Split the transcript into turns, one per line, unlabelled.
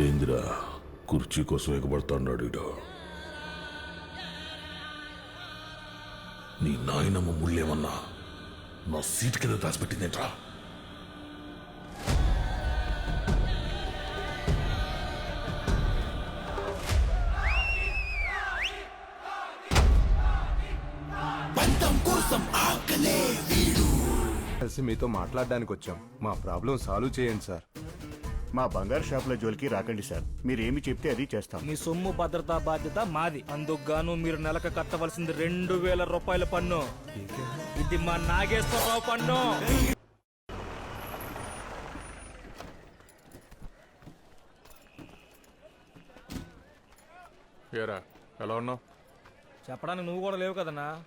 ఏందిరా కుర్చీ కోసం ఎగబడతాడు ఇడు. నీ నాయనమ్మ ముళ్ళేమన్నా నా సీట్ కింద దాచిపెట్టిందేంట్రా?
కలిసి మీతో మాట్లాడడానికి వచ్చాం. మా ప్రాబ్లం సాల్వ్ చేయండి సార్.
మా బంగారు షాపుల జోలికి రాకండి సార్. మీరేమి చెప్తే అది చేస్తాం.
మీ సొమ్ము భద్రతా బాధ్యత మాది. అందుకుగాను మీరు నెలకు కట్టవలసింది 2000 రూపాయల పన్ను. ఇది మా నాగేశ్వరరావు పన్ను.
ఏరా ఎలా ఉన్నావు?
చెప్పడానికి నువ్వు కూడా లేవు కదన్నా.